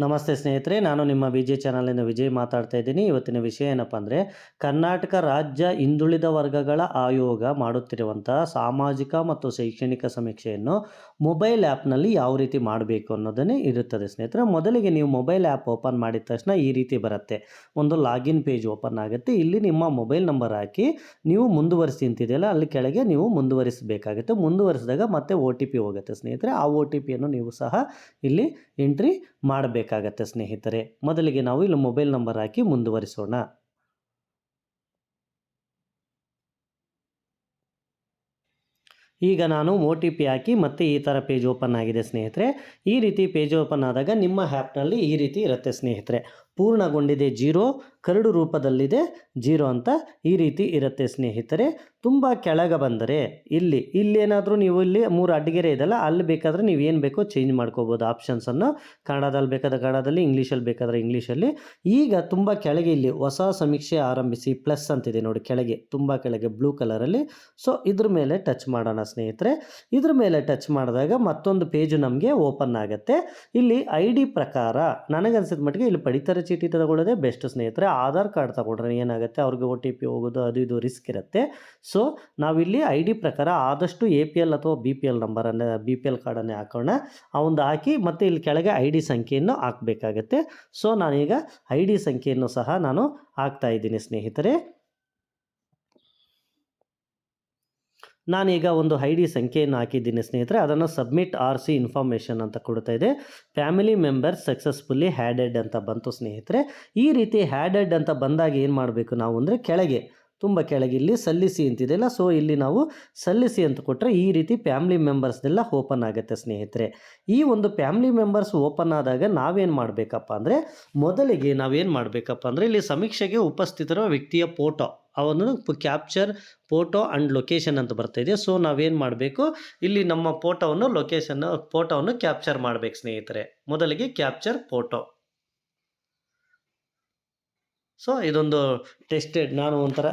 ನಮಸ್ತೆ ಸ್ನೇಹಿತರೆ, ನಾನು ನಿಮ್ಮ ವಿಜಯ್ ಚಾನಲಿನ ವಿಜಯ್ ಮಾತಾಡ್ತಾ ಇದ್ದೀನಿ. ಇವತ್ತಿನ ವಿಷಯ ಏನಪ್ಪ ಅಂದರೆ, ಕರ್ನಾಟಕ ರಾಜ್ಯ ಹಿಂದುಳಿದ ವರ್ಗಗಳ ಆಯೋಗ ಮಾಡುತ್ತಿರುವಂಥ ಸಾಮಾಜಿಕ ಮತ್ತು ಶೈಕ್ಷಣಿಕ ಸಮೀಕ್ಷೆಯನ್ನು ಮೊಬೈಲ್ ಆ್ಯಪ್ನಲ್ಲಿ ಯಾವ ರೀತಿ ಮಾಡಬೇಕು ಅನ್ನೋದನ್ನೇ ಇರುತ್ತದೆ ಸ್ನೇಹಿತರೆ. ಮೊದಲಿಗೆ ನೀವು ಮೊಬೈಲ್ ಆ್ಯಪ್ ಓಪನ್ ಮಾಡಿದ ತಕ್ಷಣ ಈ ರೀತಿ ಬರುತ್ತೆ. ಒಂದು ಲಾಗಿನ್ ಪೇಜ್ ಓಪನ್ ಆಗುತ್ತೆ. ಇಲ್ಲಿ ನಿಮ್ಮ ಮೊಬೈಲ್ ನಂಬರ್ ಹಾಕಿ ನೀವು ಮುಂದುವರಿಸಿ ಅಂತಿದೆಯಲ್ಲ, ಅಲ್ಲಿ ಕೆಳಗೆ ನೀವು ಮುಂದುವರಿಸಬೇಕಾಗುತ್ತೆ. ಮುಂದುವರಿಸಿದಾಗ ಮತ್ತೆ OTP ಹೋಗುತ್ತೆ ಸ್ನೇಹಿತರೆ. ಆ OTPಯನ್ನು ನೀವು ಸಹ ಇಲ್ಲಿ ಎಂಟ್ರಿ ಮಾಡಬೇಕಾಗತ್ತೆ ಸ್ನೇಹಿತರೆ. ಮೊದಲಿಗೆ ನಾವು ಇಲ್ಲಿ ಮೊಬೈಲ್ ನಂಬರ್ ಹಾಕಿ ಮುಂದುವರಿಸೋಣ. ಈಗ ನಾನು OTP ಹಾಕಿ ಮತ್ತೆ ಈ ಥರ ಪೇಜ್ ಓಪನ್ ಆಗಿದೆ ಸ್ನೇಹಿತರೆ. ಈ ರೀತಿ ಪೇಜ್ ಓಪನ್ ಆದಾಗ ನಿಮ್ಮ ಆ್ಯಪ್ನಲ್ಲಿ ಈ ರೀತಿ ಇರುತ್ತೆ ಸ್ನೇಹಿತರೆ. ಪೂರ್ಣಗೊಂಡಿದೆ 0, ಕರಡು ರೂಪದಲ್ಲಿದೆ 0 ಅಂತ ಈ ರೀತಿ ಇರುತ್ತೆ ಸ್ನೇಹಿತರೆ. ತುಂಬ ಕೆಳಗೆ ಬಂದರೆ ಇಲ್ಲೇನಾದರೂ ನೀವು ಇಲ್ಲಿ 3 ಅಡ್ಡಗೆರೆ ಇದೆಲ್ಲ, ಅಲ್ಲಿ ಬೇಕಾದರೆ ನೀವು ಏನು ಬೇಕೋ ಚೇಂಜ್ ಮಾಡ್ಕೋಬೋದು ಆಪ್ಷನ್ಸನ್ನು. ಕನ್ನಡದಲ್ಲಿ ಬೇಕಾದರೆ ಕನ್ನಡದಲ್ಲಿ, ಇಂಗ್ಲೀಷಲ್ಲಿ ಬೇಕಾದರೆ ಇಂಗ್ಲೀಷಲ್ಲಿ. ಈಗ ತುಂಬ ಕೆಳಗೆ ಇಲ್ಲಿ ಹೊಸ ಸಮೀಕ್ಷೆ ಆರಂಭಿಸಿ ಪ್ಲಸ್ ಅಂತಿದೆ ನೋಡಿ, ಕೆಳಗೆ ತುಂಬ ಕೆಳಗೆ ಬ್ಲೂ ಕಲರಲ್ಲಿ. ಸೊ ಇದ್ರ ಮೇಲೆ ಟಚ್ ಮಾಡೋಣ ಸ್ನೇಹಿತರೆ. ಇದ್ರ ಮೇಲೆ ಟಚ್ ಮಾಡಿದಾಗ ಮತ್ತೊಂದು ಪೇಜು ನಮಗೆ ಓಪನ್ ಆಗುತ್ತೆ. ಇಲ್ಲಿ ID ಪ್ರಕಾರ ನನಗನ್ಸಿದ ಮಟ್ಟಿಗೆ ಇಲ್ಲಿ ಪಡಿತರ ಚೀಟಿ ತಗೊಳ್ಳೋದೇ ಬೆಸ್ಟ್ ಸ್ನೇಹಿತರೆ. ಆಧಾರ್ ಕಾರ್ಡ್ ತಗೊಂಡ್ರೆ ಏನಾಗುತ್ತೆ, ಅವ್ರಿಗೆ OTP ಹೋಗೋದು ಅದು ಇದು ರಿಸ್ಕ್ ಇರುತ್ತೆ. ಸೊ ನಾವಿಲ್ಲಿ ID ಪ್ರಕಾರ ಆದಷ್ಟು APL ಅಥವಾ BPL ನಂಬರನ್ನು, BPL ಕಾರ್ಡನ್ನೇ ಹಾಕೋಣ. ಅವೊಂದು ಹಾಕಿ ಮತ್ತು ಇಲ್ಲಿ ಕೆಳಗೆ ID ಸಂಖ್ಯೆಯನ್ನು ಹಾಕಬೇಕಾಗತ್ತೆ. ಸೊ ನಾನೀಗ ID ಸಂಖ್ಯೆಯನ್ನು ಸಹ ನಾನು ಹಾಕ್ತಾ ಇದ್ದೀನಿ ಸ್ನೇಹಿತರೆ. ನಾನೀಗ ಒಂದು ID ಸಂಖ್ಯೆಯನ್ನು ಹಾಕಿದ್ದೀನಿ ಸ್ನೇಹಿತರೆ. ಅದನ್ನು ಸಬ್ಮಿಟ್ RC ಇನ್ಫಾರ್ಮೇಷನ್ ಅಂತ ಕೊಡ್ತಾ ಇದೆ. ಫ್ಯಾಮಿಲಿ ಮೆಂಬರ್ಸ್ ಸಕ್ಸಸ್ಫುಲ್ಲಿ ಹ್ಯಾಡೆಡ್ ಅಂತ ಬಂತು ಸ್ನೇಹಿತರೆ. ಈ ರೀತಿ ಹ್ಯಾಡೆಡ್ ಅಂತ ಬಂದಾಗ ಏನು ಮಾಡಬೇಕು ನಾವು ಅಂದರೆ, ಕೆಳಗೆ ತುಂಬ ಕೆಳಗೆ ಇಲ್ಲಿ ಸಲ್ಲಿಸಿ ಅಂತಿದೆಯಲ್ಲ, ಸೊ ಇಲ್ಲಿ ನಾವು ಸಲ್ಲಿಸಿ ಅಂತ ಕೊಟ್ಟರೆ ಈ ರೀತಿ ಫ್ಯಾಮಿಲಿ ಮೆಂಬರ್ಸ್ದೆಲ್ಲ ಓಪನ್ ಆಗುತ್ತೆ ಸ್ನೇಹಿತರೆ. ಈ ಒಂದು ಫ್ಯಾಮಿಲಿ ಮೆಂಬರ್ಸ್ ಓಪನ್ ಆದಾಗ ನಾವೇನು ಮಾಡಬೇಕಪ್ಪ ಅಂದರೆ, ಮೊದಲಿಗೆ ನಾವೇನು ಮಾಡಬೇಕಪ್ಪ ಅಂದರೆ, ಇಲ್ಲಿ ಸಮೀಕ್ಷೆಗೆ ಉಪಸ್ಥಿತರುವ ವ್ಯಕ್ತಿಯ ಫೋಟೋ, ಅವನು ಕ್ಯಾಪ್ಚರ್ ಫೋಟೋ ಆ್ಯಂಡ್ ಲೊಕೇಶನ್ ಅಂತ ಬರ್ತಾಯಿದೆ. ಸೊ ನಾವೇನು ಮಾಡಬೇಕು, ಇಲ್ಲಿ ನಮ್ಮ ಫೋಟೋವನ್ನು ಕ್ಯಾಪ್ಚರ್ ಮಾಡಬೇಕು ಸ್ನೇಹಿತರೆ. ಮೊದಲಿಗೆ ಕ್ಯಾಪ್ಚರ್ ಫೋಟೋ. ಸೊ ಇದೊಂದು ಟೆಸ್ಟೆಡ್, ನಾನು ಒಂಥರ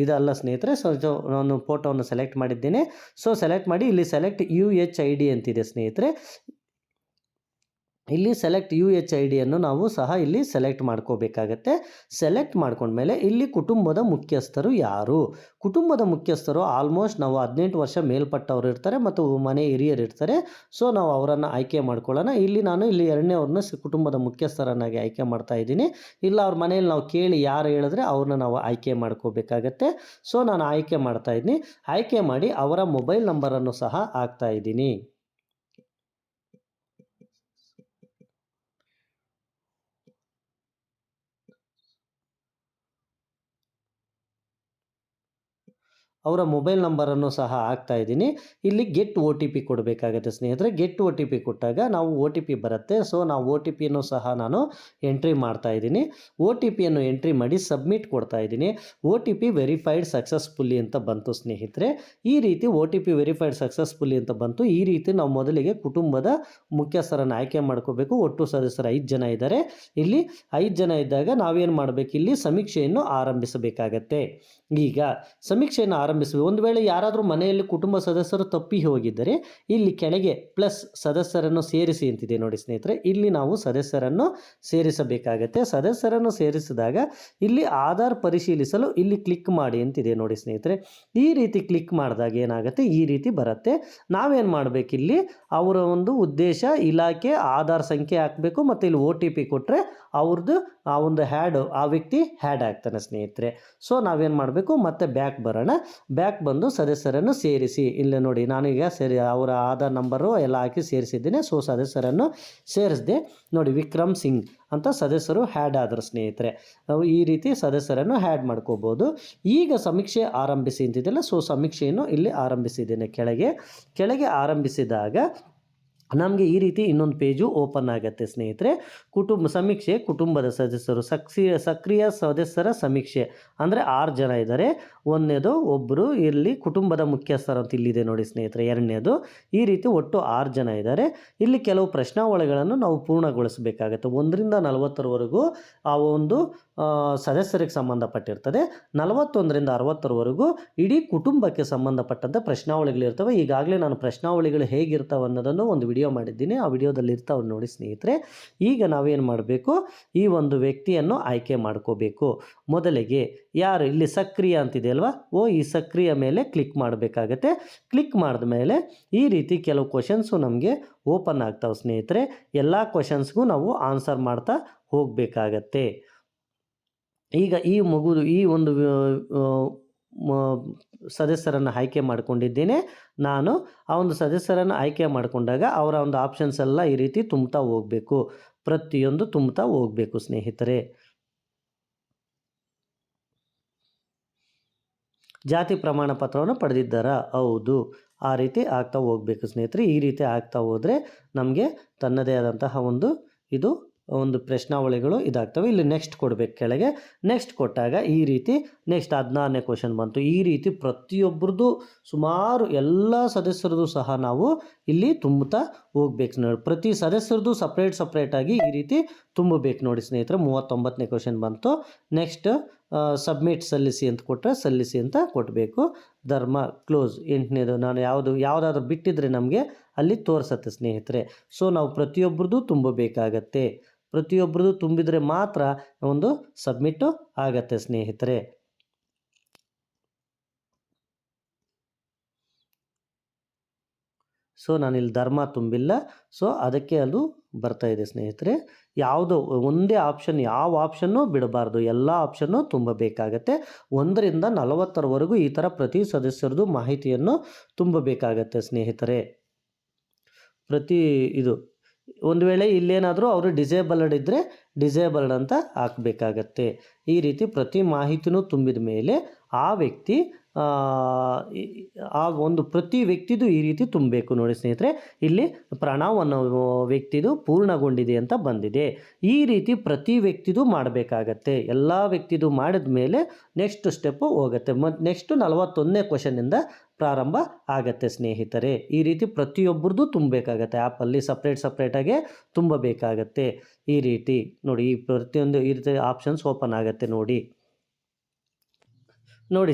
ಇದಲ್ಲ ಸ್ನೇಹಿತರೆ. ಸೊ ನಾನು ಫೋಟೋವನ್ನು ಸೆಲೆಕ್ಟ್ ಮಾಡಿದ್ದೇನೆ. ಸೊ ಸೆಲೆಕ್ಟ್ ಮಾಡಿ ಇಲ್ಲಿ ಸೆಲೆಕ್ಟ್ UHID ಅಂತಿದೆ ಸ್ನೇಹಿತರೆ. ಇಲ್ಲಿ ಸೆಲೆಕ್ಟ್ UHIDಯನ್ನು ನಾವು ಸಹ ಇಲ್ಲಿ ಸೆಲೆಕ್ಟ್ ಮಾಡ್ಕೋಬೇಕಾಗತ್ತೆ. ಸೆಲೆಕ್ಟ್ ಮಾಡ್ಕೊಂಡ್ಮೇಲೆ ಇಲ್ಲಿ ಕುಟುಂಬದ ಮುಖ್ಯಸ್ಥರು ಯಾರು, ಕುಟುಂಬದ ಮುಖ್ಯಸ್ಥರು ಆಲ್ಮೋಸ್ಟ್ ನಾವು 18 ವರ್ಷ ಮೇಲ್ಪಟ್ಟವರು ಇರ್ತಾರೆ ಮತ್ತು ಮನೆ ಹಿರಿಯರು ಇರ್ತಾರೆ. ಸೊ ನಾವು ಅವರನ್ನು ಆಯ್ಕೆ ಮಾಡ್ಕೊಳ್ಳೋಣ. ಇಲ್ಲಿ ನಾನು ಎರಡನೇವ್ರನ್ನ ಕುಟುಂಬದ ಮುಖ್ಯಸ್ಥರನ್ನಾಗಿ ಆಯ್ಕೆ ಮಾಡ್ತಾ ಇದ್ದೀನಿ. ಇಲ್ಲ ಅವ್ರ ಮನೆಯಲ್ಲಿ ನಾವು ಕೇಳಿ ಯಾರು ಹೇಳಿದ್ರೆ ಅವ್ರನ್ನ ನಾವು ಆಯ್ಕೆ ಮಾಡ್ಕೋಬೇಕಾಗತ್ತೆ. ಸೊ ನಾನು ಆಯ್ಕೆ ಮಾಡ್ತಾ ಇದ್ದೀನಿ. ಆಯ್ಕೆ ಮಾಡಿ ಅವರ ಮೊಬೈಲ್ ನಂಬರನ್ನು ಸಹ ಹಾಕ್ತಾ ಇದ್ದೀನಿ. ಅವರ ಮೊಬೈಲ್ ನಂಬರನ್ನು ಸಹ ಹಾಕ್ತಾ ಇದ್ದೀನಿ. ಇಲ್ಲಿ ಗೆಟ್ OTP ಕೊಡಬೇಕಾಗುತ್ತೆ ಸ್ನೇಹಿತರೆ. ಗೆಟ್ OTP ಕೊಟ್ಟಾಗ ನಾವು OTP ಬರುತ್ತೆ. ಸೊ ನಾವು OTPಯನ್ನು ಸಹ ನಾನು ಎಂಟ್ರಿ ಮಾಡ್ತಾ ಇದ್ದೀನಿ. OTPಯನ್ನು ಎಂಟ್ರಿ ಮಾಡಿ ಸಬ್ಮಿಟ್ ಕೊಡ್ತಾ ಇದ್ದೀನಿ. OTP ವೆರಿಫೈಡ್ ಸಕ್ಸಸ್ಫುಲ್ಲಿ ಅಂತ ಬಂತು ಸ್ನೇಹಿತರೆ. ಈ ರೀತಿ OTP ವೆರಿಫೈಡ್ ಸಕ್ಸಸ್ಫುಲ್ಲಿ ಅಂತ ಬಂತು. ಈ ರೀತಿ ನಾವು ಮೊದಲಿಗೆ ಕುಟುಂಬದ ಮುಖ್ಯಸ್ಥರನ್ನು ಆಯ್ಕೆ ಮಾಡ್ಕೋಬೇಕು. ಒಟ್ಟು ಸದಸ್ಯರು 5 ಜನ ಇದ್ದಾರೆ. ಇಲ್ಲಿ 5 ಜನ ಇದ್ದಾಗ ನಾವೇನು ಮಾಡಬೇಕು, ಇಲ್ಲಿ ಸಮೀಕ್ಷೆಯನ್ನು ಆರಂಭಿಸಬೇಕಾಗತ್ತೆ. ಈಗ ಸಮೀಕ್ಷೆಯನ್ನು ಒಂದು ವೇಳೆ ಯಾರಾದರೂ ಮನೆಯಲ್ಲಿ ಕುಟುಂಬ ಸದಸ್ಯರು ತಪ್ಪಿ ಹೋಗಿದ್ದರೆ ಇಲ್ಲಿ ಕೆಳಗೆ ಪ್ಲಸ್ ಸದಸ್ಯರನ್ನು ಸೇರಿಸಿ ಅಂತಿದೆ ನೋಡಿ ಸ್ನೇಹಿತರೆ. ಇಲ್ಲಿ ನಾವು ಸದಸ್ಯರನ್ನು ಸೇರಿಸಬೇಕಾಗತ್ತೆ. ಸದಸ್ಯರನ್ನು ಸೇರಿಸಿದಾಗ ಇಲ್ಲಿ ಆಧಾರ್ ಪರಿಶೀಲಿಸಲು ಇಲ್ಲಿ ಕ್ಲಿಕ್ ಮಾಡಿ ಅಂತಿದೆ ನೋಡಿ ಸ್ನೇಹಿತರೆ. ಈ ರೀತಿ ಕ್ಲಿಕ್ ಮಾಡಿದಾಗ ಏನಾಗುತ್ತೆ, ಈ ರೀತಿ ಬರುತ್ತೆ. ನಾವೇನು ಮಾಡಬೇಕು, ಇಲ್ಲಿ ಅವರ ಒಂದು ಉದ್ದೇಶ, ಇಲಾಖೆ, ಆಧಾರ್ ಸಂಖ್ಯೆ ಹಾಕಬೇಕು ಮತ್ತು ಇಲ್ಲಿ OTP ಕೊಟ್ಟರೆ ಅವ್ರದ್ದು ಆ ಒಂದು ಆ ವ್ಯಕ್ತಿ ಹ್ಯಾಡ್ ಆಗ್ತಾನೆ ಸ್ನೇಹಿತರೆ. ಸೊ ನಾವೇನು ಮಾಡಬೇಕು, ಮತ್ತೆ ಬ್ಯಾಕ್ ಬರೋಣ. ಬ್ಯಾಕ್ ಬಂದು ಸದಸ್ಯರನ್ನು ಸೇರಿಸಿ. ಇಲ್ಲೇ ನೋಡಿ ನಾನೀಗ ಅವರ ಆಧಾರ್ ನಂಬರು ಎಲ್ಲ ಹಾಕಿ ಸೇರಿಸಿದ್ದೇನೆ. ಸೊ ಸದಸ್ಯರನ್ನು ಸೇರಿಸಿದೆ ನೋಡಿ, ವಿಕ್ರಮ್ ಸಿಂಗ್ ಅಂತ ಸದಸ್ಯರು ಹ್ಯಾಡ್ ಆದರು ಸ್ನೇಹಿತರೆ. ನಾವು ಈ ರೀತಿ ಸದಸ್ಯರನ್ನು ಹ್ಯಾಡ್ ಮಾಡ್ಕೋಬೋದು. ಈಗ ಸಮೀಕ್ಷೆ ಆರಂಭಿಸಿ ಅಂತಿದೆಯಲ್ಲ, ಸೊ ಸಮೀಕ್ಷೆಯನ್ನು ಇಲ್ಲಿ ಆರಂಭಿಸಿದ್ದೇನೆ. ಕೆಳಗೆ ಆರಂಭಿಸಿದಾಗ ನಮಗೆ ಈ ರೀತಿ ಇನ್ನೊಂದು ಪೇಜು ಓಪನ್ ಆಗುತ್ತೆ ಸ್ನೇಹಿತರೆ. ಸಮೀಕ್ಷೆ ಕುಟುಂಬದ ಸದಸ್ಯರು, ಸಕ್ರಿಯ ಸದಸ್ಯರ ಸಮೀಕ್ಷೆ ಅಂದರೆ 6 ಜನ ಇದ್ದಾರೆ. ಒಂದನೇದು ಒಬ್ಬರು ಇಲ್ಲಿ ಕುಟುಂಬದ ಮುಖ್ಯಸ್ಥರು ಅಂತ ಇಲ್ಲಿದೆ ನೋಡಿ ಸ್ನೇಹಿತರೆ. ಎರಡನೇದು ಈ ರೀತಿ ಒಟ್ಟು 6 ಜನ ಇದ್ದಾರೆ. ಇಲ್ಲಿ ಕೆಲವು ಪ್ರಶ್ನಾವಳಿಗಳನ್ನು ನಾವು ಪೂರ್ಣಗೊಳಿಸಬೇಕಾಗತ್ತೆ. 1ರಿಂದ 40ರವರೆಗೂ ಆ ಒಂದು ಸದಸ್ಯರಿಗೆ ಸಂಬಂಧಪಟ್ಟಿರ್ತದೆ. 41ರಿಂದ 60ರವರೆಗೂ ಇಡೀ ಕುಟುಂಬಕ್ಕೆ ಸಂಬಂಧಪಟ್ಟಂಥ ಪ್ರಶ್ನಾವಳಿಗಳಿರ್ತವೆ. ಈಗಾಗಲೇ ನಾನು ಪ್ರಶ್ನಾವಳಿಗಳು ಹೇಗಿರ್ತವೆ ಅನ್ನೋದನ್ನು ಒಂದು ವಿಡಿಯೋ ಮಾಡಿದ್ದೀನಿ. ಆ ವಿಡಿಯೋದಲ್ಲಿ ಇರ್ತಾವೆ ನೋಡಿ ಸ್ನೇಹಿತರೆ. ಈಗ ನಾವೇನು ಮಾಡಬೇಕು, ಈ ಒಂದು ವ್ಯಕ್ತಿಯನ್ನು ಆಯ್ಕೆ ಮಾಡ್ಕೋಬೇಕು. ಮೊದಲಿಗೆ ಯಾರು ಇಲ್ಲಿ ಸಕ್ರಿಯ ಅಂತಿದೆ ಅಲ್ವಾ, ಈ ಸಕ್ರಿಯ ಮೇಲೆ ಕ್ಲಿಕ್ ಮಾಡಬೇಕಾಗತ್ತೆ. ಕ್ಲಿಕ್ ಮಾಡಿದ ಮೇಲೆ ಈ ರೀತಿ ಕೆಲವು ಕ್ವಶನ್ಸು ನಮಗೆ ಓಪನ್ ಆಗ್ತಾವೆ ಸ್ನೇಹಿತರೆ. ಎಲ್ಲ ಕ್ವಶನ್ಸ್ಗೂ ನಾವು ಆನ್ಸರ್ ಮಾಡ್ತಾ ಹೋಗಬೇಕಾಗತ್ತೆ. ಈಗ ಈ ಒಂದು ಸದಸ್ಯರನ್ನು ಆಯ್ಕೆ ಮಾಡಿಕೊಂಡಿದ್ದೇನೆ ನಾನು. ಆ ಒಂದು ಸದಸ್ಯರನ್ನು ಆಯ್ಕೆ ಮಾಡಿಕೊಂಡಾಗ ಅವರ ಒಂದು ಆಪ್ಷನ್ಸ್ ಎಲ್ಲ ಈ ರೀತಿ ತುಂಬ್ತಾ ಹೋಗಬೇಕು. ಪ್ರತಿಯೊಂದು ತುಂಬ್ತಾ ಹೋಗಬೇಕು ಸ್ನೇಹಿತರೆ. ಜಾತಿ ಪ್ರಮಾಣ ಪತ್ರವನ್ನು ಪಡೆದಿದ್ದಾರಾ? ಹೌದು. ಆ ರೀತಿ ಆಗ್ತಾ ಹೋಗಬೇಕು ಸ್ನೇಹಿತರೆ. ಈ ರೀತಿ ಆಗ್ತಾ ಹೋದರೆ ನಮಗೆ ತನ್ನದೇ ಆದಂತಹ ಒಂದು ಪ್ರಶ್ನಾವಳಿಗಳು ಇದಾಗ್ತವೆ. ಇಲ್ಲಿ ನೆಕ್ಸ್ಟ್ ಕೊಡಬೇಕು ಕೆಳಗೆ. ನೆಕ್ಸ್ಟ್ ಕೊಟ್ಟಾಗ ಈ ರೀತಿ ನೆಕ್ಸ್ಟ್ 16ನೇ ಕ್ವಶನ್ ಬಂತು. ಈ ರೀತಿ ಪ್ರತಿಯೊಬ್ಬರದ್ದು ಸುಮಾರು ಎಲ್ಲ ಸದಸ್ಯರದ್ದು ಸಹ ನಾವು ಇಲ್ಲಿ ತುಂಬುತ್ತಾ ಹೋಗ್ಬೇಕು ನೋಡಿ. ಪ್ರತಿ ಸದಸ್ಯರದ್ದು ಸಪ್ರೇಟಾಗಿ ಈ ರೀತಿ ತುಂಬಬೇಕು ನೋಡಿ ಸ್ನೇಹಿತರೆ. 39ನೇ ಕ್ವಶನ್ ಬಂತು. ನೆಕ್ಸ್ಟ್ ಸಬ್ಮಿಟ್ ಸಲ್ಲಿಸಿ ಅಂತ ಕೊಟ್ಟರೆ ಸಲ್ಲಿಸಿ ಅಂತ ಕೊಡಬೇಕು. ಧರ್ಮ ಕ್ಲೋಸ್ 8ನೇದು. ನಾನು ಯಾವುದಾದ್ರೂ ಬಿಟ್ಟಿದ್ರೆ ನಮಗೆ ಅಲ್ಲಿ ತೋರಿಸುತ್ತೆ ಸ್ನೇಹಿತರೆ. ಸೊ ನಾವು ಪ್ರತಿಯೊಬ್ಬರದ್ದು ತುಂಬಬೇಕಾಗತ್ತೆ. ಪ್ರತಿಯೊಬ್ಬರದ್ದು ತುಂಬಿದರೆ ಮಾತ್ರ ಒಂದು ಸಬ್ಮಿಟ್ಟು ಆಗತ್ತೆ ಸ್ನೇಹಿತರೆ. ಸೊ ನಾನಿಲ್ಲಿ ಧರ್ಮ ತುಂಬಿಲ್ಲ. ಸೊ ಅದಕ್ಕೆ ಅದು ಬರ್ತಾ ಇದೆ ಸ್ನೇಹಿತರೆ. ಒಂದೇ ಆಪ್ಷನ್, ಯಾವ ಆಪ್ಷನ್ನು ಬಿಡಬಾರ್ದು, ಎಲ್ಲ ಆಪ್ಷನ್ನು ತುಂಬಬೇಕಾಗತ್ತೆ. 1ರಿಂದ 40ರವರೆಗೂ ಈ ಥರ ಪ್ರತಿ ಸದಸ್ಯರದು ಮಾಹಿತಿಯನ್ನು ತುಂಬಬೇಕಾಗತ್ತೆ ಸ್ನೇಹಿತರೆ. ಒಂದು ವೇಳೆ ಇಲ್ಲೇನಾದರೂ ಅವರು ಡಿಸೇಬಲ್ಡ್ ಇದ್ದರೆ ಡಿಸೇಬಲ್ಡ್ ಅಂತ ಹಾಕಬೇಕಾಗತ್ತೆ. ಈ ರೀತಿ ಪ್ರತಿ ಮಾಹಿತಿನೂ ತುಂಬಿದ ಮೇಲೆ ಆ ವ್ಯಕ್ತಿ ಪ್ರತಿ ವ್ಯಕ್ತಿದು ಈ ರೀತಿ ತುಂಬಬೇಕು ನೋಡಿ ಸ್ನೇಹಿತರೆ. ಇಲ್ಲಿ ಪ್ರಣವ್ ಅನ್ನೋ ವ್ಯಕ್ತಿದು ಪೂರ್ಣಗೊಂಡಿದೆ ಅಂತ ಬಂದಿದೆ. ಈ ರೀತಿ ಪ್ರತಿ ವ್ಯಕ್ತಿದು ಮಾಡಬೇಕಾಗತ್ತೆ. ಎಲ್ಲ ವ್ಯಕ್ತಿದು ಮಾಡಿದ ಮೇಲೆ ನೆಕ್ಸ್ಟ್ ಸ್ಟೆಪ್ಪು ಹೋಗುತ್ತೆ. ನೆಕ್ಸ್ಟ್ 41ನೇ ಕ್ವಶನ್ನಿಂದ ಪ್ರಾರಂಭ ಆಗತ್ತೆ ಸ್ನೇಹಿತರೆ. ಈ ರೀತಿ ಪ್ರತಿಯೊಬ್ಬರದು ತುಂಬಬೇಕಾಗತ್ತೆ. ಆ್ಯಪಲ್ಲಿ ಸಪ್ರೇಟಾಗೆ ತುಂಬಬೇಕಾಗತ್ತೆ. ಈ ರೀತಿ ನೋಡಿ, ಈ ಪ್ರತಿಯೊಂದು ಈ ರೀತಿ ಆಪ್ಷನ್ಸ್ ಓಪನ್ ಆಗುತ್ತೆ ನೋಡಿ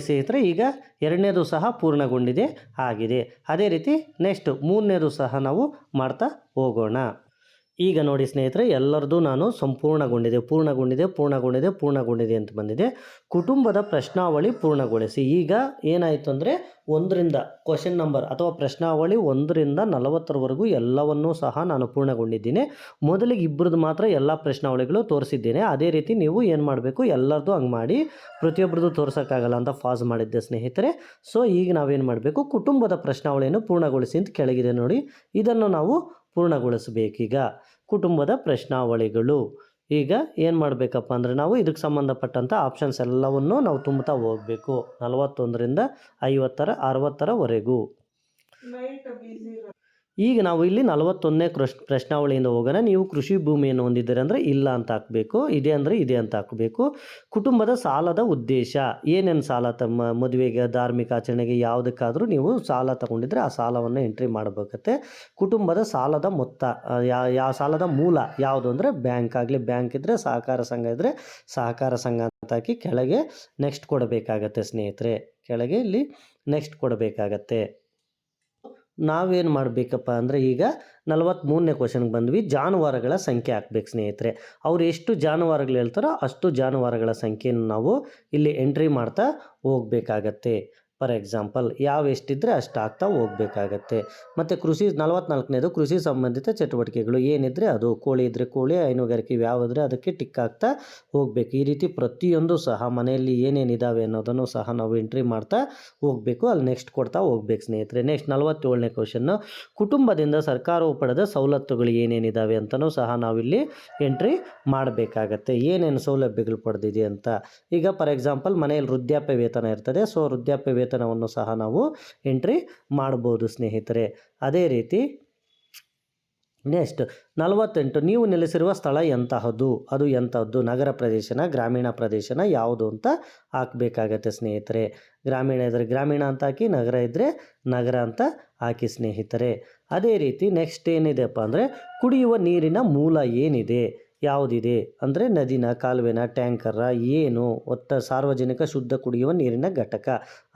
ಸ್ನೇಹಿತರೆ. ಈಗ 2ನೇದು ಸಹ ಪೂರ್ಣಗೊಂಡಿದೆ ಆಗಿದೆ. ಅದೇ ರೀತಿ ನೆಕ್ಸ್ಟ್ 3ನೇದು ಸಹ ನಾವು ಮಾಡ್ತಾ ಹೋಗೋಣ. ಈಗ ನೋಡಿ ಸ್ನೇಹಿತರೆ, ಎಲ್ಲರದು ನಾನು ಪೂರ್ಣಗೊಂಡಿದೆ ಅಂತ ಬಂದಿದೆ. ಕುಟುಂಬದ ಪ್ರಶ್ನಾವಳಿ ಪೂರ್ಣಗೊಳಿಸಿ. ಈಗ ಏನಾಯಿತು ಅಂದರೆ 1ರಿಂದ ಕ್ವಶನ್ ನಂಬರ್ ಅಥವಾ ಪ್ರಶ್ನಾವಳಿ 1ರಿಂದ 40ರವರೆಗೂ ಎಲ್ಲವನ್ನೂ ಸಹ ನಾನು ಪೂರ್ಣಗೊಂಡಿದ್ದೀನಿ. ಮೊದಲಿಗೆ ಇಬ್ಬರದ್ದು ಮಾತ್ರ ಎಲ್ಲ ಪ್ರಶ್ನಾವಳಿಗಳು ತೋರಿಸಿದ್ದೇನೆ. ಅದೇ ರೀತಿ ನೀವು ಏನು ಮಾಡಬೇಕು, ಎಲ್ಲರದು ಹಂಗೆ ಮಾಡಿ ಪ್ರತಿಯೊಬ್ಬರದ್ದು ತೋರ್ಸೋಕ್ಕಾಗಲ್ಲ ಅಂತ ಪಾಸ್ ಮಾಡಿದ್ದೆ ಸ್ನೇಹಿತರೆ. ಸೊ ಈಗ ನಾವೇನು ಮಾಡಬೇಕು, ಕುಟುಂಬದ ಪ್ರಶ್ನಾವಳಿಯನ್ನು ಪೂರ್ಣಗೊಳಿಸಿ ಅಂತ ಕೆಳಗಿದೆ ನೋಡಿ. ಇದನ್ನು ನಾವು ಪೂರ್ಣಗೊಳಿಸಬೇಕೀಗ. ಕುಟುಂಬದ ಪ್ರಶ್ನಾವಳಿಗಳು. ಈಗ ಏನು ಮಾಡಬೇಕಪ್ಪ ಅಂದರೆ ನಾವು ಇದಕ್ಕೆ ಸಂಬಂಧಪಟ್ಟಂಥ ಆಪ್ಷನ್ಸ್ ಎಲ್ಲವನ್ನು ನಾವು ತುಂಬುತ್ತಾ ಹೋಗಬೇಕು. 41ರಿಂದ 50 60ರವರೆಗೂ. ಈಗ ನಾವು ಇಲ್ಲಿ 41ನೇ ಪ್ರಶ್ನಾವಳಿಯಿಂದ ಹೋಗೋಣ. ನೀವು ಕೃಷಿ ಭೂಮಿಯನ್ನು ಹೊಂದಿದ್ದೀರಿ ಅಂದರೆ ಇಲ್ಲ ಅಂತ ಹಾಕಬೇಕು. ಇದೆ ಅಂದರೆ ಇದೆ ಅಂತ ಹಾಕಬೇಕು. ಕುಟುಂಬದ ಸಾಲದ ಉದ್ದೇಶ, ಏನೇನು ಸಾಲ, ತಮ್ಮ ಮದುವೆಗೆ, ಧಾರ್ಮಿಕ ಆಚರಣೆಗೆ, ಯಾವುದಕ್ಕಾದರೂ ನೀವು ಸಾಲ ತಗೊಂಡಿದ್ರೆ ಆ ಸಾಲವನ್ನು ಎಂಟ್ರಿ ಮಾಡಬೇಕತ್ತೆ. ಕುಟುಂಬದ ಸಾಲದ ಮೊತ್ತ, ಯಾವ ಸಾಲದ ಮೂಲ ಯಾವುದು ಅಂದರೆ ಬ್ಯಾಂಕ್ ಆಗಲಿ, ಬ್ಯಾಂಕ್ ಇದ್ದರೆ, ಸಹಕಾರ ಸಂಘ ಇದ್ದರೆ ಸಹಕಾರ ಸಂಘ ಅಂತ ಹಾಕಿ ಕೆಳಗೆ ನೆಕ್ಸ್ಟ್ ಕೊಡಬೇಕಾಗತ್ತೆ ಸ್ನೇಹಿತರೆ. ಕೆಳಗೆ ಇಲ್ಲಿ ನೆಕ್ಸ್ಟ್ ಕೊಡಬೇಕಾಗತ್ತೆ. ನಾವೇನು ಮಾಡಬೇಕಪ್ಪ ಅಂದರೆ ಈಗ 43ನೇ ಕ್ವಶನ್ಗೆ ಬಂದ್ವಿ. ಜಾನುವಾರುಗಳ ಸಂಖ್ಯೆ ಹಾಕ್ಬೇಕು ಸ್ನೇಹಿತರೆ. ಅವ್ರು ಎಷ್ಟು ಜಾನುವಾರುಗಳು ಹೇಳ್ತಾರೋ ಅಷ್ಟು ಜಾನುವಾರುಗಳ ಸಂಖ್ಯೆಯನ್ನು ನಾವು ಇಲ್ಲಿ ಎಂಟ್ರಿ ಮಾಡ್ತಾ ಹೋಗಬೇಕಾಗತ್ತೆ. ಫಾರ್ ಎಕ್ಸಾಂಪಲ್ ಎಷ್ಟಿದ್ದರೆ ಅಷ್ಟು ಆಗ್ತಾ ಹೋಗಬೇಕಾಗತ್ತೆ. ಮತ್ತು 44ನೇದು ಕೃಷಿ ಸಂಬಂಧಿತ ಚಟುವಟಿಕೆಗಳು ಏನಿದ್ರೆ ಅದು, ಕೋಳಿ ಇದ್ದರೆ ಕೋಳಿ, ಹೈನುಗಾರಿಕೆ ಯಾವಿದ್ರೆ ಅದಕ್ಕೆ ಟಿಕ್ ಆಗ್ತಾ ಹೋಗಬೇಕು. ಈ ರೀತಿ ಪ್ರತಿಯೊಂದು ಸಹ ಮನೆಯಲ್ಲಿ ಏನೇನಿದ್ದಾವೆ ಅನ್ನೋದನ್ನು ಸಹ ನಾವು ಎಂಟ್ರಿ ಮಾಡ್ತಾ ಹೋಗಬೇಕು. ಅಲ್ಲಿ ನೆಕ್ಸ್ಟ್ ಕೊಡ್ತಾ ಹೋಗ್ಬೇಕು ಸ್ನೇಹಿತರೆ. ನೆಕ್ಸ್ಟ್ 47ನೇ ಕ್ವಶನ್ನು, ಕುಟುಂಬದಿಂದ ಸರ್ಕಾರವು ಪಡೆದ ಸವಲತ್ತುಗಳು ಏನೇನಿದ್ದಾವೆ ಅಂತಲೂ ಸಹ ನಾವಿಲ್ಲಿ ಎಂಟ್ರಿ ಮಾಡಬೇಕಾಗತ್ತೆ. ಏನೇನು ಸೌಲಭ್ಯಗಳು ಪಡೆದಿದೆ ಅಂತ. ಈಗ ಫಾರ್ ಎಕ್ಸಾಂಪಲ್ ಮನೆಯಲ್ಲಿ ವೃದ್ಧಾಪ್ಯ ವೇತನ ಇರ್ತದೆ. ಸೊ ವೃದ್ಧಾಪ್ಯ ವೇತನವನ್ನು ಸಹ ನಾವು ಎಂಟ್ರಿ ಮಾಡ್ಬೋದು ಸ್ನೇಹಿತರೆ. ಅದೇ ರೀತಿ ನೆಕ್ಸ್ಟ್ 48, ನೀವು ನೆಲೆಸಿರುವ ಸ್ಥಳ ಎಂತಹದ್ದು, ಅದು ಎಂಥದ್ದು, ನಗರ ಪ್ರದೇಶನ, ಗ್ರಾಮೀಣ ಪ್ರದೇಶನ, ಯಾವುದು ಅಂತ ಹಾಕಬೇಕಾಗತ್ತೆ ಸ್ನೇಹಿತರೆ. ಗ್ರಾಮೀಣ ಇದ್ದರೆ ಗ್ರಾಮೀಣ ಅಂತ ಹಾಕಿ, ನಗರ ಇದ್ದರೆ ನಗರ ಅಂತ ಹಾಕಿ ಸ್ನೇಹಿತರೆ. ಅದೇ ರೀತಿ ನೆಕ್ಸ್ಟ್ ಏನಿದೆಪ್ಪ ಅಂದರೆ ಕುಡಿಯುವ ನೀರಿನ ಮೂಲ ಏನಿದೆ, ಯಾವುದಿದೆ ಅಂದರೆ ನದಿನ, ಕಾಲುವೆನ, ಟ್ಯಾಂಕರ, ಏನು ಸಾರ್ವಜನಿಕ ಶುದ್ಧ ಕುಡಿಯುವ ನೀರಿನ ಘಟಕ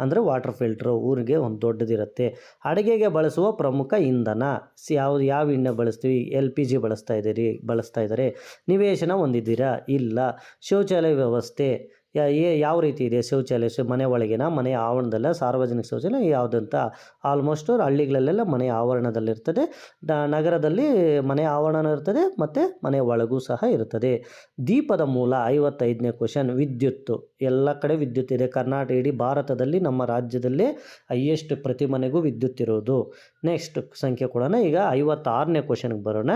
ಅಂದರೆ ವಾಟರ್ ಫಿಲ್ಟ್ರು ಊರಿಗೆ ಒಂದು ದೊಡ್ಡದಿರುತ್ತೆ. ಅಡುಗೆಗೆ ಬಳಸುವ ಪ್ರಮುಖ ಇಂಧನ ಯಾವ ಎಣ್ಣೆ ಬಳಸ್ತೀವಿ? LPG ಬಳಸ್ತಾ ಇದ್ದಾರೆ. ನಿವೇಶನ ಹೊಂದಿದ್ದೀರಾ? ಇಲ್ಲ. ಶೌಚಾಲಯ ವ್ಯವಸ್ಥೆ ಯಾವ ರೀತಿ ಇದೆ ಶೌಚಾಲಯ? ಮನೆ ಒಳಗಿನ, ಮನೆ ಆವರಣದಲ್ಲ, ಸಾರ್ವಜನಿಕ ಶೌಚಾಲಯ ಯಾವುದಂತ? ಆಲ್ಮೋಸ್ಟ್ ಹಳ್ಳಿಗಳಲ್ಲೆಲ್ಲ ಮನೆ ಆವರಣದಲ್ಲಿರ್ತದೆ, ನಗರದಲ್ಲಿ ಮನೆ ಆವರಣ ಇರ್ತದೆ ಮತ್ತು ಮನೆ ಒಳಗೂ ಸಹ ಇರ್ತದೆ. ದೀಪದ ಮೂಲ 55ನೇ ಕ್ವಶನ್. ವಿದ್ಯುತ್ತು. ಎಲ್ಲ ಕಡೆ ವಿದ್ಯುತ್ ಇದೆ. ಕರ್ನಾಟಕ ಇಡೀ ಭಾರತದಲ್ಲಿ ನಮ್ಮ ರಾಜ್ಯದಲ್ಲೇ ಹೈಯೆಸ್ಟ್ ಪ್ರತಿ ಮನೆಗೂ ವಿದ್ಯುತ್ ಇರೋದು. ನೆಕ್ಸ್ಟ್ ಸಂಖ್ಯೆ ಕೊಡೋಣ. ಈಗ 56ನೇ ಕ್ವಶನ್ಗೆ ಬರೋಣ.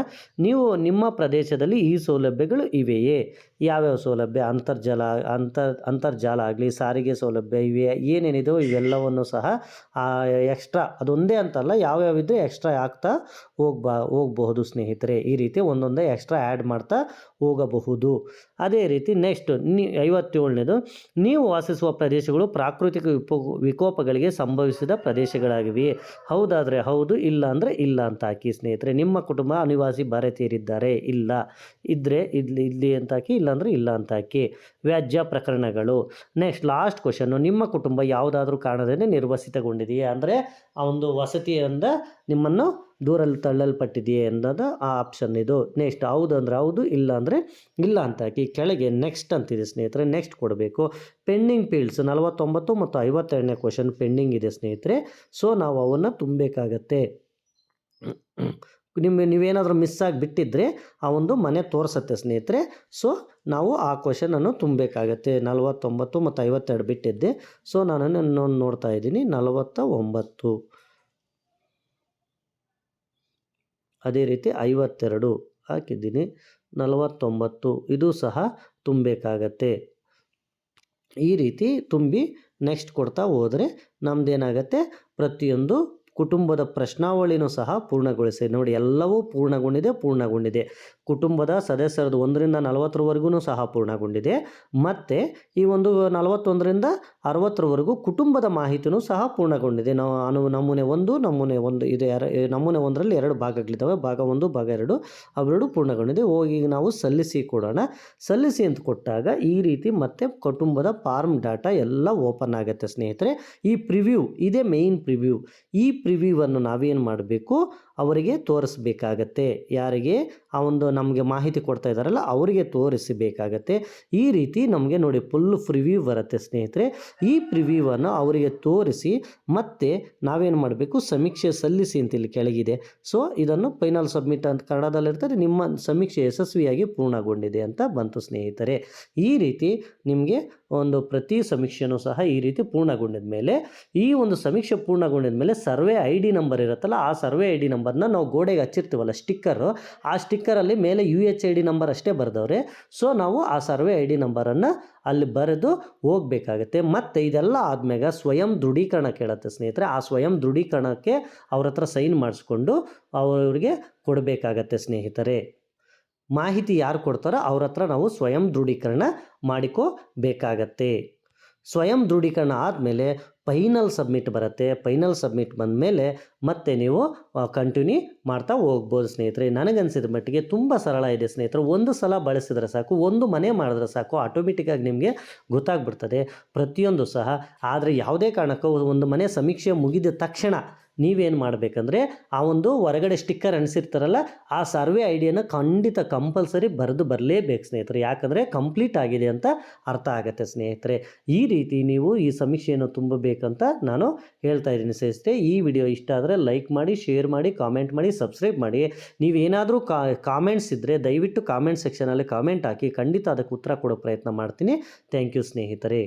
ನೀವು ನಿಮ್ಮ ಪ್ರದೇಶದಲ್ಲಿ ಈ ಸೌಲಭ್ಯಗಳು ಇವೆಯೇ? ಯಾವ್ಯಾವ ಸೌಲಭ್ಯ? ಅಂತರ್ಜಾಲ ಆಗಲಿ, ಸಾರಿಗೆ ಸೌಲಭ್ಯ, ಇವೆ ಏನೇನಿದೆಯೋ ಇವೆಲ್ಲವನ್ನು ಸಹ ಎಕ್ಸ್ಟ್ರಾ, ಅದೊಂದೇ ಅಂತಲ್ಲ, ಯಾವ್ಯಾವಿದ್ರೆ ಎಕ್ಸ್ಟ್ರಾ ಆಗ್ತಾ ಹೋಗಬಹುದು ಸ್ನೇಹಿತರೆ. ಈ ರೀತಿ ಒಂದೊಂದೇ ಎಕ್ಸ್ಟ್ರಾ ಆ್ಯಡ್ ಮಾಡ್ತಾ ಹೋಗಬಹುದು. ಅದೇ ರೀತಿ ನೆಕ್ಸ್ಟ್ 57ನೇದು, ನೀವು ವಾಸಿಸುವ ಪ್ರದೇಶಗಳು ಪ್ರಾಕೃತಿಕ ವಿಕೋಪಗಳಿಗೆ ಸಂಭವಿಸಿದ ಪ್ರದೇಶಗಳಾಗಿವೆಯೇ? ಹೌದಾದರೆ ಹೌದು, ಇಲ್ಲ ಅಂದರೆ ಇಲ್ಲ ಅಂತ ಹಾಕಿ ಸ್ನೇಹಿತರೆ. ನಿಮ್ಮ ಕುಟುಂಬ ಅನಿವಾಸಿ ಭಾರತೀಯರಿದ್ದಾರೆ? ಇಲ್ಲ. ಇದ್ದರೆ ಇಲ್ಲಿ ಅಂತ ಹಾಕಿ, ಇಲ್ಲಾಂದರೆ ಇಲ್ಲ ಅಂತ ಹಾಕಿ. ವ್ಯಾಜ್ಯ ಪ್ರಕರಣಗಳು. ನೆಕ್ಸ್ಟ್ ಲಾಸ್ಟ್ ಕ್ವಶನ್ನು, ನಿಮ್ಮ ಕುಟುಂಬ ಯಾವುದಾದ್ರೂ ಕಾರಣದಿಂದ ನಿರ್ವಸಿತಗೊಂಡಿದೆಯೇ? ಅಂದರೆ ಆ ಒಂದು ವಸತಿಯಿಂದ ನಿಮ್ಮನ್ನು ದೂರಲ್ಲಿ ತಳ್ಳಲ್ಪಟ್ಟಿದೆಯೇ ಅನ್ನೋದು ಆ ಆಪ್ಷನ್ ಇದು. ನೆಕ್ಸ್ಟ್ ಹೌದು ಅಂದರೆ ಹೌದು, ಇಲ್ಲ ಅಂದರೆ ಇಲ್ಲ ಅಂತ ಹಾಕಿ. ಕೆಳಗೆ ನೆಕ್ಸ್ಟ್ ಅಂತಿದೆ ಸ್ನೇಹಿತರೆ, ನೆಕ್ಸ್ಟ್ ಕೊಡಬೇಕು. ಪೆಂಡಿಂಗ್ ಫೀಲ್ಡ್ಸ್ 49 ಮತ್ತು 52ನೇ ಕ್ವಶನ್ ಪೆಂಡಿಂಗ್ ಇದೆ ಸ್ನೇಹಿತರೆ. ಸೊ ನಾವು ಅವನ್ನು ತುಂಬಬೇಕಾಗತ್ತೆ. ನೀವೇನಾದರೂ ಮಿಸ್ ಆಗಿ ಬಿಟ್ಟಿದ್ದರೆ ಆ ಒಂದು ಮನೆ ತೋರಿಸುತ್ತೆ ಸ್ನೇಹಿತರೆ. ಸೊ ನಾವು ಆ ಕ್ವಶನನ್ನು ತುಂಬಬೇಕಾಗತ್ತೆ. 49 ಮತ್ತು 52 ಬಿಟ್ಟಿದ್ದೆ. ಸೊ ನಾನು ಇನ್ನೊಂದು ನೋಡ್ತಾ ಇದ್ದೀನಿ, 49. ಅದೇ ರೀತಿ 52 ಹಾಕಿದ್ದೀನಿ, 49 ಇದು ಸಹ ತುಂಬಬೇಕಾಗತ್ತೆ. ಈ ರೀತಿ ತುಂಬಿ ನೆಕ್ಸ್ಟ್ ಕೊಡ್ತಾ ಹೋದರೆ ನಮ್ಮದೇನಾಗತ್ತೆ, ಪ್ರತಿಯೊಂದು ಕುಟುಂಬದ ಪ್ರಶ್ನಾವಳಿನೂ ಸಹ ಪೂರ್ಣಗೊಳಿಸಿ. ನೋಡಿ, ಎಲ್ಲವೂ ಪೂರ್ಣಗೊಂಡಿದೆ. ಕುಟುಂಬದ ಸದಸ್ಯರದು 1ರಿಂದ 40ರವರೆಗೂ ಸಹ ಪೂರ್ಣಗೊಂಡಿದೆ. ಮತ್ತು ಈ ಒಂದು 41ರಿಂದ 60ರವರೆಗೂ ಕುಟುಂಬದ ಮಾಹಿತಿಯೂ ಸಹ ಪೂರ್ಣಗೊಂಡಿದೆ. ನಮೂನೆ 1 ಇದೆ. ನಮೂನೆ 1ರಲ್ಲಿ 2 ಭಾಗಗಳಿದ್ದಾವೆ, ಭಾಗ 1 ಭಾಗ 2 ಅವೆರಡು ಪೂರ್ಣಗೊಂಡಿದೆ. ಹೋಗಿ ನಾವು ಸಲ್ಲಿಸಿ ಕೊಡೋಣ. ಸಲ್ಲಿಸಿ ಅಂತ ಕೊಟ್ಟಾಗ ಈ ರೀತಿ ಮತ್ತೆ ಕುಟುಂಬದ ಫಾರ್ಮ್ ಡಾಟಾ ಎಲ್ಲ ಓಪನ್ ಆಗುತ್ತೆ ಸ್ನೇಹಿತರೆ. ಈ ಪ್ರಿವ್ಯೂ ಇದೇ ಮೇಯ್ನ್ ಪ್ರಿವ್ಯೂ. ಈ ಪ್ರಿವ್ಯೂವನ್ನು ನಾವೇನು ಮಾಡಬೇಕು, ಅವರಿಗೆ ತೋರಿಸ್ಬೇಕಾಗತ್ತೆ. ಯಾರಿಗೆ? ಆ ಒಂದು ನಮಗೆ ಮಾಹಿತಿ ಕೊಡ್ತಾ ಇದ್ದಾರಲ್ಲ ಅವರಿಗೆ ತೋರಿಸಬೇಕಾಗತ್ತೆ. ಈ ರೀತಿ ನಮಗೆ ನೋಡಿ ಫುಲ್ ಪ್ರಿವ್ಯೂ ಬರುತ್ತೆ ಸ್ನೇಹಿತರೆ. ಈ ಪ್ರಿವ್ಯೂವನ್ನು ಅವರಿಗೆ ತೋರಿಸಿ ಮತ್ತೆ ನಾವೇನು ಮಾಡಬೇಕು, ಸಮೀಕ್ಷೆ ಸಲ್ಲಿಸಿ ಅಂತ ಇಲ್ಲಿ ಕೆಳಗಿದೆ. ಸೊ ಇದನ್ನು ಫೈನಲ್ ಸಬ್ಮಿಟ್ ಅಂತ ಕನ್ನಡದಲ್ಲಿರ್ತಾರೆ. ನಿಮ್ಮ ಸಮೀಕ್ಷೆ ಯಶಸ್ವಿಯಾಗಿ ಪೂರ್ಣಗೊಂಡಿದೆ ಅಂತ ಬಂತು ಸ್ನೇಹಿತರೆ. ಈ ರೀತಿ ನಿಮಗೆ ಒಂದು ಪ್ರತಿ ಸಮೀಕ್ಷೆನೂ ಸಹ ಈ ರೀತಿ ಪೂರ್ಣಗೊಂಡಿದ ಮೇಲೆ, ಈ ಒಂದು ಸಮೀಕ್ಷೆ ಪೂರ್ಣಗೊಂಡಿದ ಮೇಲೆ ಸರ್ವೆ ID ನಂಬರ್ ಇರುತ್ತಲ್ಲ, ಆ ಸರ್ವೆ ID ನಂಬರ್ನ ನಾವು ಗೋಡೆಗೆ ಹಚ್ಚಿರ್ತೀವಲ್ಲ ಸ್ಟಿಕ್ಕರು, ಆ ಸ್ಟಿಕ್ಕರಲ್ಲಿ ಮೇಲೆ UHID ನಂಬರ್ ಅಷ್ಟೇ ಬರೆದವ್ರೆ. ಸೊ ನಾವು ಆ ಸರ್ವೆ ID ನಂಬರನ್ನು ಅಲ್ಲಿ ಬರೆದು ಹೋಗಬೇಕಾಗತ್ತೆ. ಮತ್ತು ಇದೆಲ್ಲ ಆದಮೇಲೆ ಸ್ವಯಂ ದೃಢೀಕರಣ ಕೇಳುತ್ತೆ ಸ್ನೇಹಿತರೆ. ಆ ಸ್ವಯಂ ದೃಢೀಕರಣಕ್ಕೆ ಅವ್ರ ಹತ್ರ ಸೈನ್ ಮಾಡಿಸ್ಕೊಂಡು ಅವರಿಗೆ ಕೊಡಬೇಕಾಗತ್ತೆ ಸ್ನೇಹಿತರೆ. ಮಾಹಿತಿ ಯಾರು ಕೊಡ್ತಾರೋ ಅವ್ರ ಹತ್ರ ನಾವು ಸ್ವಯಂ ದೃಢೀಕರಣ ಮಾಡಿಕೋಬೇಕಾಗತ್ತೆ. ಸ್ವಯಂ ದೃಢೀಕರಣ ಆದಮೇಲೆ ಫೈನಲ್ ಸಬ್ಮಿಟ್ ಬರುತ್ತೆ. ಫೈನಲ್ ಸಬ್ಮಿಟ್ ಬಂದಮೇಲೆ ಮತ್ತೆ ನೀವು ಕಂಟಿನ್ಯೂ ಮಾಡ್ತಾ ಹೋಗ್ಬೋದು ಸ್ನೇಹಿತರೆ. ನನಗನ್ಸಿದ ಮಟ್ಟಿಗೆ ತುಂಬ ಸರಳ ಇದೆ ಸ್ನೇಹಿತರೆ. ಒಂದು ಸಲ ಬಳಸಿದ್ರೆ ಸಾಕು, ಒಂದು ಮನೆ ಮಾಡಿದ್ರೆ ಸಾಕು, ಆಟೋಮೆಟಿಕ್ಕಾಗಿ ನಿಮಗೆ ಗೊತ್ತಾಗ್ಬಿಡ್ತದೆ ಪ್ರತಿಯೊಂದು ಸಹ. ಆದರೆ ಯಾವುದೇ ಕಾರಣಕ್ಕೂ ಒಂದು ಮನೆ ಸಮೀಕ್ಷೆ ಮುಗಿದ ತಕ್ಷಣ ನೀವೇನು ಮಾಡಬೇಕಂದ್ರೆ, ಆ ಒಂದು ಹೊರಗಡೆ ಸ್ಟಿಕ್ಕರ್ ಅಂಟಿಸಿರ್ತಾರಲ್ಲ, ಆ ಸರ್ವೆ ಐಡಿಯನ್ನು ಖಂಡಿತ ಕಂಪಲ್ಸರಿ ಬರೆದು ಬರಲೇಬೇಕು ಸ್ನೇಹಿತರೆ. ಯಾಕಂದರೆ ಕಂಪ್ಲೀಟ್ ಆಗಿದೆ ಅಂತ ಅರ್ಥ ಆಗುತ್ತೆ ಸ್ನೇಹಿತರೆ. ಈ ರೀತಿ ನೀವು ಈ ಸಮೀಕ್ಷೆಯನ್ನು ತುಂಬಬೇಕಂತ ನಾನು ಹೇಳ್ತಾ ಇದ್ದೀನಿ ಸ್ನೇಹಿತರೆ. ಈ ವಿಡಿಯೋ ಇಷ್ಟ ಆದರೆ ಲೈಕ್ ಮಾಡಿ, ಶೇರ್ ಮಾಡಿ, ಕಾಮೆಂಟ್ ಮಾಡಿ, ಸಬ್ಸ್ಕ್ರೈಬ್ ಮಾಡಿ. ನೀವೇನಾದರೂ ಕಾಮೆಂಟ್ಸ್ ಇದ್ದರೆ ದಯವಿಟ್ಟು ಕಾಮೆಂಟ್ ಸೆಕ್ಷನಲ್ಲಿ ಕಾಮೆಂಟ್ ಹಾಕಿ, ಖಂಡಿತ ಅದಕ್ಕೆ ಉತ್ತರ ಕೊಡೋ ಪ್ರಯತ್ನ ಮಾಡ್ತೀನಿ. ಥ್ಯಾಂಕ್ ಯು ಸ್ನೇಹಿತರೆ.